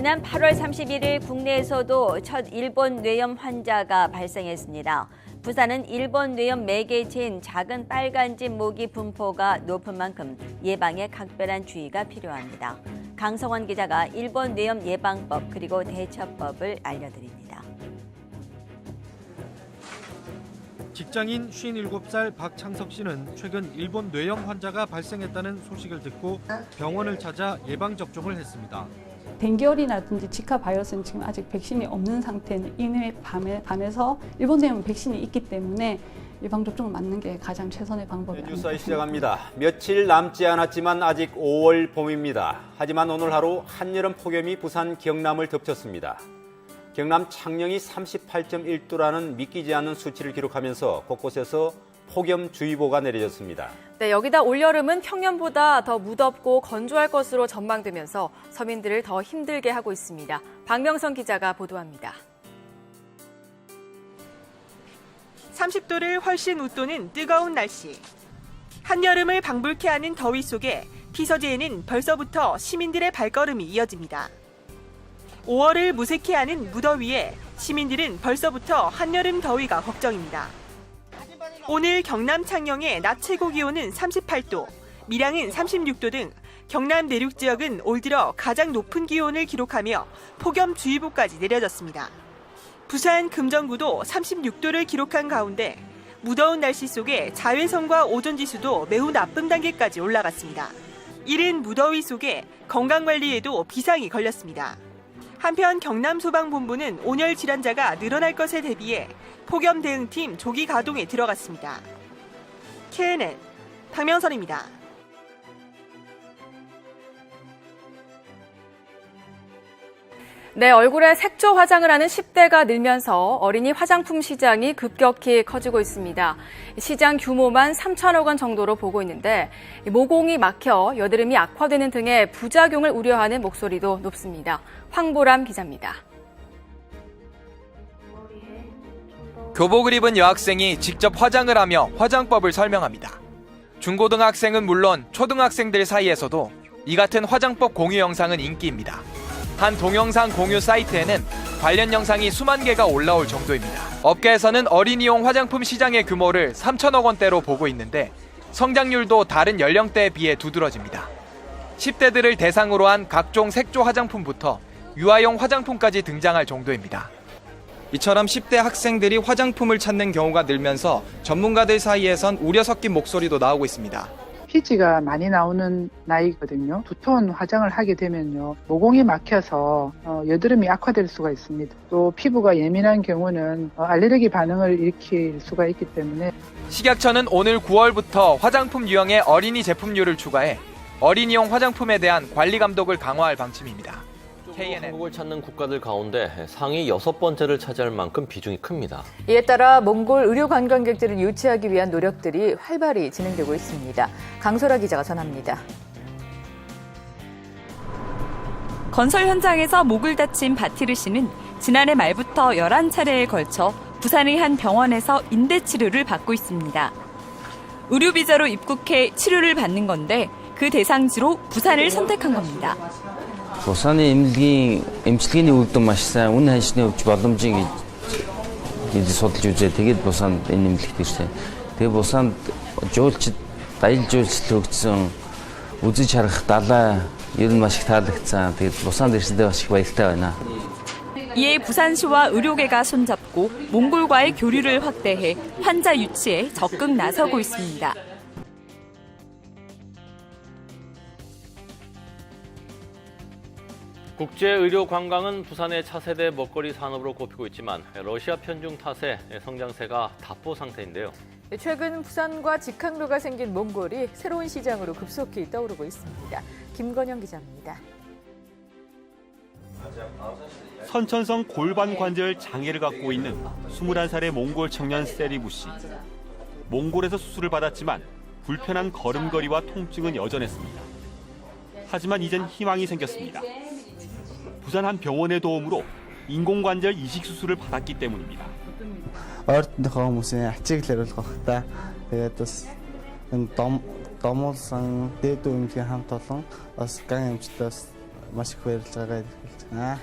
지난 8월 31일 국내에서도 첫 일본 뇌염 환자가 발생했습니다. 부산은 일본 뇌염 매개체인 작은 빨간집 모기 분포가 높은 만큼 예방에 각별한 주의가 필요합니다. 강성원 기자가 일본 뇌염 예방법 그리고 대처법을 알려드립니다. 직장인 57살 박창석 씨는 최근 일본 뇌염 환자가 발생했다는 소식을 듣고 병원을 찾아 예방접종을 했습니다. 댕기열이라든지 지카 바이러스는 지금 아직 백신이 없는 상태는 이에 반해서 일본 뇌염 백신이 있기 때문에 예방접종을 맞는 게 가장 최선의 방법입니다. 뉴스아이 시작합니다. 며칠 남지 않았지만 아직 5월 봄입니다. 하지만 오늘 하루 한여름 폭염이 부산 경남을 덮쳤습니다. 경남 창녕이 38.1도라는 믿기지 않는 수치를 기록하면서 곳곳에서 폭염주의보가 내려졌습니다. 네, 여기다 올여름은 평년보다 더 무덥고 건조할 것으로 전망되면서 서민들을 더 힘들게 하고 있습니다. 박명선 기자가 보도합니다. 30도를 훨씬 웃도는 뜨거운 날씨. 한여름을 방불케 하는 더위 속에 피서지에는 벌써부터 시민들의 발걸음이 이어집니다. 5월을 무색해 하는 무더위에 시민들은 벌써부터 한여름 더위가 걱정입니다. 오늘 경남 창녕의 낮 최고 기온은 38도, 밀양은 36도 등 경남 내륙 지역은 올 들어 가장 높은 기온을 기록하며 폭염주의보까지 내려졌습니다. 부산 금정구도 36도를 기록한 가운데 무더운 날씨 속에 자외선과 오존지수도 매우 나쁨 단계까지 올라갔습니다. 이른 무더위 속에 건강관리에도 비상이 걸렸습니다. 한편 경남소방본부는 온열 질환자가 늘어날 것에 대비해 폭염 대응팀 조기 가동에 들어갔습니다. KNN 박명선입니다. 네, 얼굴에 색조 화장을 하는 10대가 늘면서 어린이 화장품 시장이 급격히 커지고 있습니다. 시장 규모만 3천억 원 정도로 보고 있는데 모공이 막혀 여드름이 악화되는 등의 부작용을 우려하는 목소리도 높습니다. 황보람 기자입니다. 교복을 입은 여학생이 직접 화장을 하며 화장법을 설명합니다. 중고등학생은 물론 초등학생들 사이에서도 이 같은 화장법 공유 영상은 인기입니다. 한 동영상 공유 사이트에는 관련 영상이 수만 개가 올라올 정도입니다. 업계에서는 어린이용 화장품 시장의 규모를 3천억 원대로 보고 있는데 성장률도 다른 연령대에 비해 두드러집니다. 10대들을 대상으로 한 각종 색조 화장품부터 유아용 화장품까지 등장할 정도입니다. 이처럼 10대 학생들이 화장품을 찾는 경우가 늘면서 전문가들 사이에선 우려 섞인 목소리도 나오고 있습니다. 피지가 많이 나오는 나이거든요. 두터운 화장을 하게 되면요, 모공이 막혀서 여드름이 악화될 수가 있습니다. 또 피부가 예민한 경우는 알레르기 반응을 일으킬 수가 있기 때문에 식약처는 오늘 9월부터 화장품 유형에 어린이 제품류를 추가해 어린이용 화장품에 대한 관리 감독을 강화할 방침입니다. 한국을 찾는 국가들 가운데 상위 6번째를 차지할 만큼 비중이 큽니다. 이에 따라 몽골 의료 관광객들을 유치하기 위한 노력들이 활발히 진행되고 있습니다. 강소라 기자가 전합니다. 건설 현장에서 목을 다친 바티르 씨는 지난해 말부터 11차례에 걸쳐 부산의 한 병원에서 인대 치료를 받고 있습니다. 의료비자로 입국해 치료를 받는 건데 그 대상지로 부산을 선택한 겁니다. 부산의 эмчилгээний үйлдэл маш сайн үнэ ханшны өвч боломжийг судалж үзээ. Тэгээд Busанд энэ нэмэлттэй шээ. Тэгээд Busанд жуулчид даял жуулчлал өгсөн үзэж харах далай ер нь маш их таалагдсан. Тэгээд Busанд ирсэндээ маш их баяртай байна. 이에 부산시와 의료계가 손잡고 몽골과의 교류를 확대해 환자 유치에 적극 나서고 있습니다. 국제의료 관광은 부산의 차세대 먹거리 산업으로 꼽히고 있지만 러시아 편중 탓에 성장세가 답보 상태인데요. 최근 부산과 직항로가 생긴 몽골이 새로운 시장으로 급속히 떠오르고 있습니다. 김건영 기자입니다. 선천성 골반 관절 장애를 갖고 있는 21살의 몽골 청년 세리부 씨. 몽골에서 수술을 받았지만 불편한 걸음걸이와 통증은 여전했습니다. 하지만 이젠 희망이 생겼습니다. 부산 한 병원의 도움으로 인공관절 이식 수술을 받았기 때문입니다. ойртныхоо хүмүүсийн ачийг л хариулгахтаа тэгээд бас домуулсан дээд үнгийн хамт олон бас ган эмчтэй маш их баярлж байгаа хэлж байна.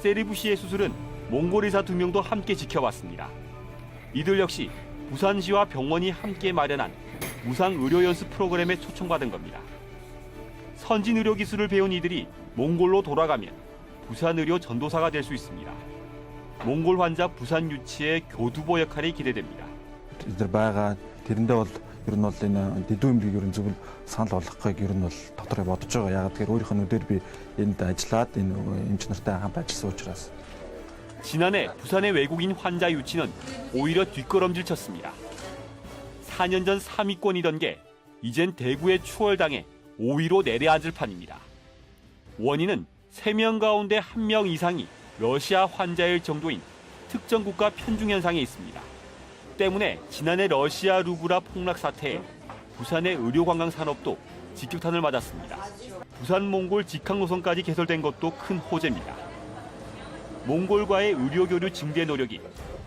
세리부 씨의 수술은 몽골 의사 2명도 함께 지켜봤습니다. 이들 역시 부산시와 병원이 함께 마련한 무상 의료 연수 프로그램에 초청받은 겁니다. 선진 의료 기술을 배운 이들이 몽골로 돌아가면 부산 의료 전도사가 될 수 있습니다. 몽골 환자 부산 유치의 교두보 역할이 기대됩니다. 이들 байгаа тэрэндээ бол ер нь бол энэ дэдүү эмгэг ер нь зөвхөн санал болгохыг ер нь бол дотроо бодож байгаа. Яг тэгэхээр өөрийнх нь өдөр би энд ажиллаад энэ эмч нартай хамт ажилласан учраас. 지난해 부산의 외국인 환자 유치는 오히려 뒷걸음질 쳤습니다. 4년 전 3위권이던 게 이젠 대구의 추월당해 5위로 내려앉을 판입니다. 원인은 3명 가운데 1명 이상이 러시아 환자일 정도인 특정 국가 편중 현상에 있습니다. 때문에 지난해 러시아 루브라 폭락 사태에 부산의 의료관광 산업도 직격탄을 맞았습니다. 부산 몽골 직항 노선까지 개설된 것도 큰 호재입니다. 몽골과의 의료 교류 증대 노력이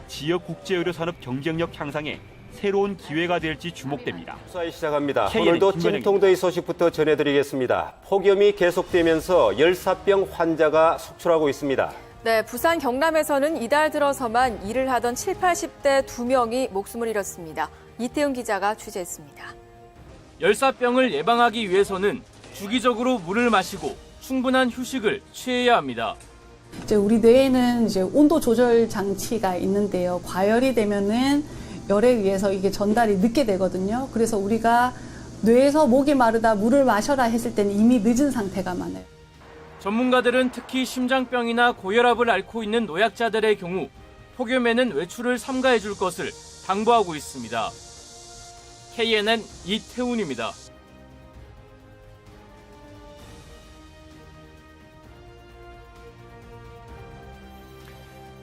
지역 국제 의료 산업 경쟁력 향상에 새로운 기회가 될지 주목됩니다. 수사에 시작합니다. KNN 오늘도 김건영입니다. 찜통더위 소식부터 전해드리겠습니다. 폭염이 계속되면서 열사병 환자가 속출하고 있습니다. 네, 부산 경남에서는 이달 들어서만 일을 하던 7, 80대 2명이 목숨을 잃었습니다. 이태훈 기자가 취재했습니다. 열사병을 예방하기 위해서는 주기적으로 물을 마시고 충분한 휴식을 취해야 합니다. 이제 우리 뇌에는 이제 온도 조절 장치가 있는데요. 과열이 되면은 열에 의해서 이게 전달이 늦게 되거든요. 그래서 우리가 뇌에서 목이 마르다 물을 마셔라 했을 때는 이미 늦은 상태가 많아요. 전문가들은 특히 심장병이나 고혈압을 앓고 있는 노약자들의 경우 폭염에는 외출을 삼가해 줄 것을 당부하고 있습니다. KNN 이태훈입니다.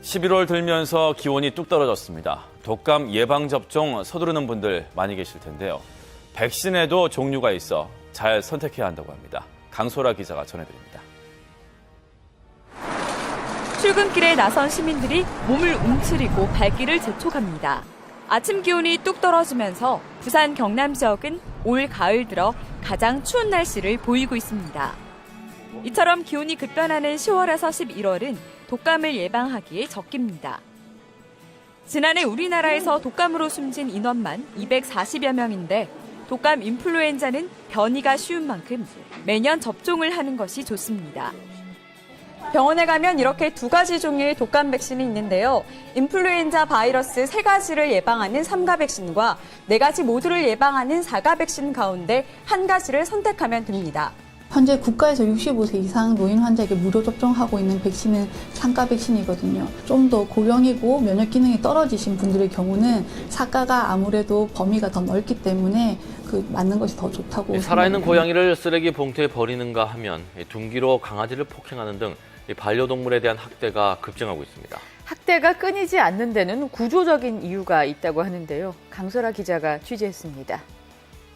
(11월) 들면서 기온이 뚝 떨어졌습니다. 독감 예방접종 서두르는 분들 많이 계실 텐데요. 백신에도 종류가 있어 잘 선택해야 한다고 합니다. 강소라 기자가 전해드립니다. 출근길에 나선 시민들이 몸을 움츠리고 발길을 재촉합니다. 아침 기온이 뚝 떨어지면서 부산 경남 지역은 올 가을 들어 가장 추운 날씨를 보이고 있습니다. 이처럼 기온이 급변하는 10월에서 11월은 독감을 예방하기에 적깁니다. 지난해 우리나라에서 독감으로 숨진 인원만 240여 명인데 독감 인플루엔자는 변이가 쉬운 만큼 매년 접종을 하는 것이 좋습니다. 병원에 가면 이렇게 2가지 종류의 독감 백신이 있는데요. 인플루엔자 바이러스 3가지를 예방하는 3가 백신과 4가지 모두를 예방하는 4가 백신 가운데 1가지를 선택하면 됩니다. 현재 국가에서 65세 이상 노인 환자에게 무료 접종하고 있는 백신은 3가 백신이거든요. 좀 더 고령이고 면역 기능이 떨어지신 분들의 경우는 4가가 아무래도 범위가 더 넓기 때문에 맞는 것이 더 좋다고 살아있는 고양이를 쓰레기 봉투에 버리는가 하면 둔기로 강아지를 폭행하는 등 반려동물에 대한 학대가 급증하고 있습니다. 학대가 끊이지 않는 데는 구조적인 이유가 있다고 하는데요. 강소라 기자가 취재했습니다.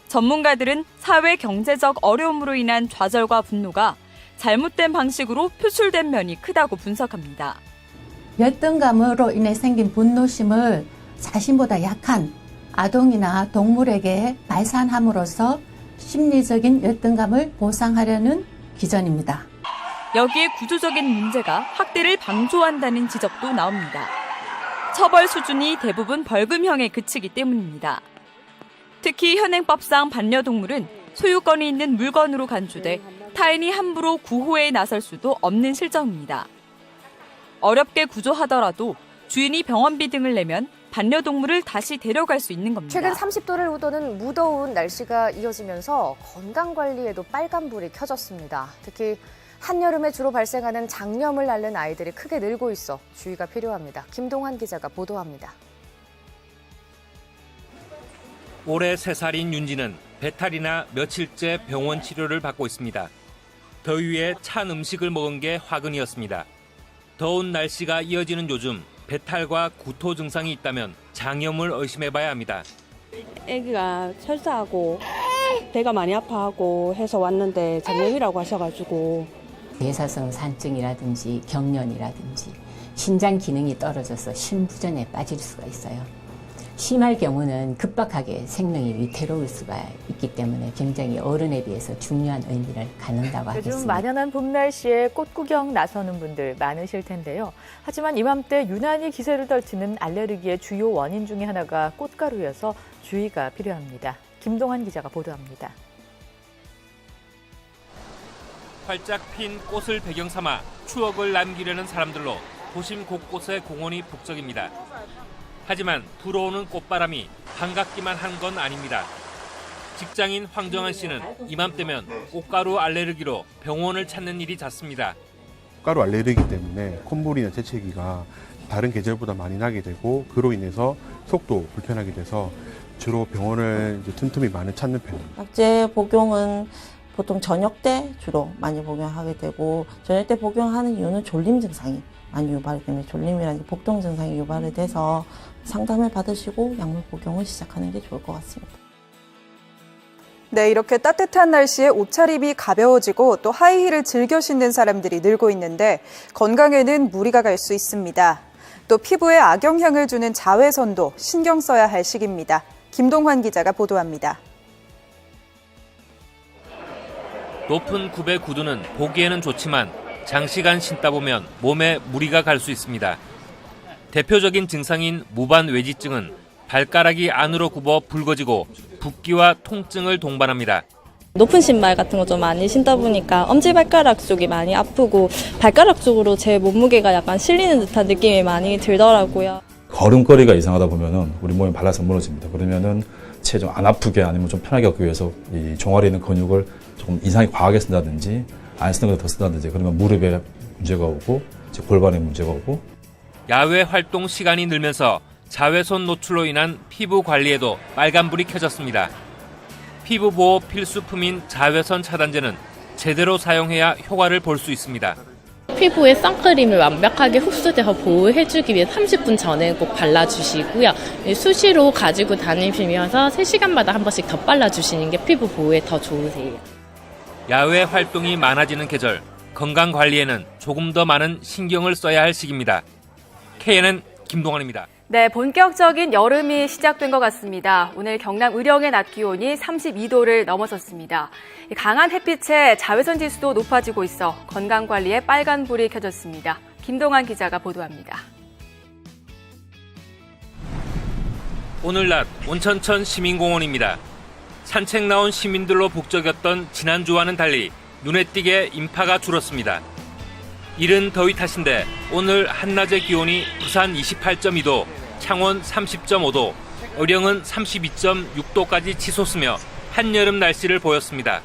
전문가들은 사회 경제적 어려움으로 인한 좌절과 분노가 잘못된 방식으로 표출된 면이 크다고 분석합니다. 열등감으로 인해 생긴 분노심을 자신보다 약한 아동이나 동물에게 발산함으로써 심리적인 열등감을 보상하려는 기전입니다. 여기에 구조적인 문제가 학대를 방조한다는 지적도 나옵니다. 처벌 수준이 대부분 벌금형에 그치기 때문입니다. 특히 현행법상 반려동물은 소유권이 있는 물건으로 간주돼 타인이 함부로 구호에 나설 수도 없는 실정입니다. 어렵게 구조하더라도 주인이 병원비 등을 내면 반려동물을 다시 데려갈 수 있는 겁니다. 최근 30도를 웃도는 무더운 날씨가 이어지면서 건강관리에도 빨간불이 켜졌습니다. 특히 한여름에 주로 발생하는 장염을 앓는 아이들이 크게 늘고 있어 주의가 필요합니다. 김동환 기자가 보도합니다. 올해 3살인 윤지는 배탈이나 며칠째 병원 치료를 받고 있습니다. 더위에 찬 음식을 먹은 게 화근이었습니다. 더운 날씨가 이어지는 요즘 배탈과 구토 증상이 있다면 장염을 의심해봐야 합니다. 아기가 설사하고 배가 많이 아파하고 해서 왔는데 장염이라고 하셔가지고 대사성 산증이라든지 경련이라든지 신장 기능이 떨어져서 심부전에 빠질 수가 있어요. 심할 경우는 급박하게 생명이 위태로울 수가 있기 때문에 굉장히 어른에 비해서 중요한 의미를 갖는다고 요즘 하겠습니다. 만연한 봄 날씨에 꽃 구경 나서는 분들 많으실 텐데요. 하지만 이맘때 유난히 기세를 떨치는 알레르기의 주요 원인 중에 하나가 꽃가루여서 주의가 필요합니다. 김동환 기자가 보도합니다. 활짝 핀 꽃을 배경 삼아 추억을 남기려는 사람들로 도심 곳곳의 공원이 북적입니다. 하지만 불어오는 꽃바람이 반갑기만 한 건 아닙니다. 직장인 황정한 씨는 이맘때면 꽃가루 알레르기로 병원을 찾는 일이 잦습니다. 꽃가루 알레르기 때문에 콧물이나 재채기가 다른 계절보다 많이 나게 되고 그로 인해서 속도 불편하게 돼서 주로 병원을 틈틈이 많이 찾는 편입니다. 약제 복용은 보통 저녁 때 주로 많이 복용하게 되고 저녁 때 복용하는 이유는 졸림 증상이 많이 유발이 되면 졸림이라는 복통 증상이 유발이 돼서 상담을 받으시고 약물 복용을 시작하는 게 좋을 것 같습니다. 네, 이렇게 따뜻한 날씨에 옷차림이 가벼워지고 또 하이힐을 즐겨 신는 사람들이 늘고 있는데 건강에는 무리가 갈 수 있습니다. 또 피부에 악영향을 주는 자외선도 신경 써야 할 시기입니다. 김동환 기자가 보도합니다. 높은 굽의 구두는 보기에는 좋지만 장시간 신다 보면 몸에 무리가 갈 수 있습니다. 대표적인 증상인 무반 외지증은 발가락이 안으로 굽어 붉어지고 붓기와 통증을 동반합니다. 높은 신발 같은 거 좀 많이 신다 보니까 엄지발가락 쪽이 많이 아프고 발가락 쪽으로 제 몸무게가 약간 실리는 듯한 느낌이 많이 들더라고요. 걸음걸이가 이상하다 보면은 우리 몸이 발라서 무너집니다. 그러면은 채 좀 안 아프게 아니면 좀 편하게 하기 위해서 이 종아리에 있는 근육을 조금 이상하게 과하게 쓴다든지 안 쓰는 것보다 더 쓴다든지 그러면 무릎에 문제가 오고 골반에 문제가 오고 야외 활동 시간이 늘면서 자외선 노출로 인한 피부 관리에도 빨간불이 켜졌습니다. 피부 보호 필수품인 자외선 차단제는 제대로 사용해야 효과를 볼 수 있습니다. 피부에 선크림을 완벽하게 흡수돼서 보호해주기 위해 30분 전에 꼭 발라주시고요. 수시로 가지고 다니시면서 3시간마다 한 번씩 더 발라주시는 게 피부 보호에 더 좋으세요. 야외 활동이 많아지는 계절, 건강 관리에는 조금 더 많은 신경을 써야 할 시기입니다. KNN 김동환입니다. 네, 본격적인 여름이 시작된 것 같습니다. 오늘 경남 의령의 낮 기온이 32도를 넘어섰습니다. 강한 햇빛에 자외선 지수도 높아지고 있어 건강관리에 빨간불이 켜졌습니다. 김동환 기자가 보도합니다. 오늘 낮 온천천 시민공원입니다. 산책 나온 시민들로 북적였던 지난주와는 달리 눈에 띄게 인파가 줄었습니다. 이른 더위 탓인데 오늘 한낮의 기온이 부산 28.2도, 창원 30.5도, 의령은 32.6도까지 치솟으며 한여름 날씨를 보였습니다.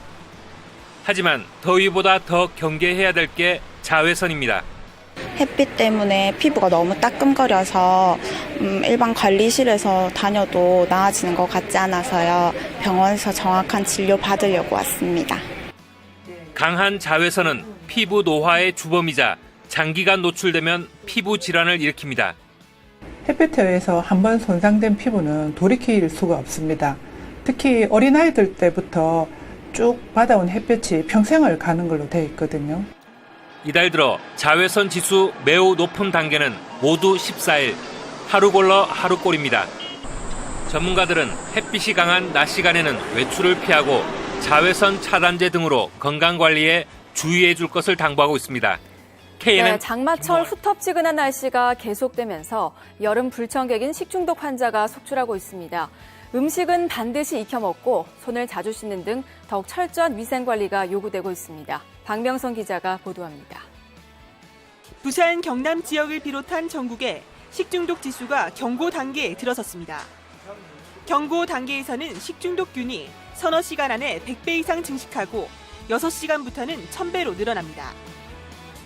하지만 더위보다 더 경계해야 될 게 자외선입니다. 햇빛 때문에 피부가 너무 따끔거려서 일반 관리실에서 다녀도 나아지는 것 같지 않아서요. 병원에서 정확한 치료 받으려고 왔습니다. 강한 자외선은 피부 노화의 주범이자 장기간 노출되면 피부 질환을 일으킵니다. 햇빛에 의해서 한번 손상된 피부는 돌이킬 수가 없습니다. 특히 어린아이들 때부터 쭉 받아온 햇빛이 평생을 가는 걸로 되어 있거든요. 이달 들어 자외선 지수 매우 높은 단계는 모두 14일, 하루 골러 하루 꼴입니다. 전문가들은 햇빛이 강한 낮 시간에는 외출을 피하고 자외선 차단제 등으로 건강관리에 주의해 줄 것을 당부하고 있습니다. KNN 네, 장마철 후텁지근한 날씨가 계속되면서 여름 불청객인 식중독 환자가 속출하고 있습니다. 음식은 반드시 익혀 먹고 손을 자주 씻는 등 더욱 철저한 위생관리가 요구되고 있습니다. 박명선 기자가 보도합니다. 부산, 경남 지역을 비롯한 전국에 식중독 지수가 경고 단계에 들어섰습니다. 경고 단계에서는 식중독균이 서너 시간 안에 100배 이상 증식하고 6시간부터는 1000배로 늘어납니다.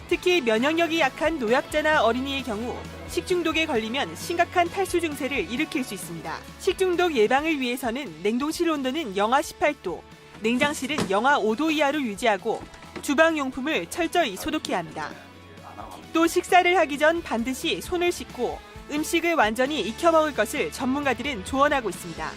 특히 면역력이 약한 노약자나 어린이의 경우 식중독에 걸리면 심각한 탈수 증세를 일으킬 수 있습니다. 식중독 예방을 위해서는 냉동실 온도는 영하 18도, 냉장실은 영하 5도 이하로 유지하고 주방용품을 철저히 소독해야 합니다. 또 식사를 하기 전 반드시 손을 씻고 음식을 완전히 익혀 먹을 것을 전문가들은 조언하고 있습니다.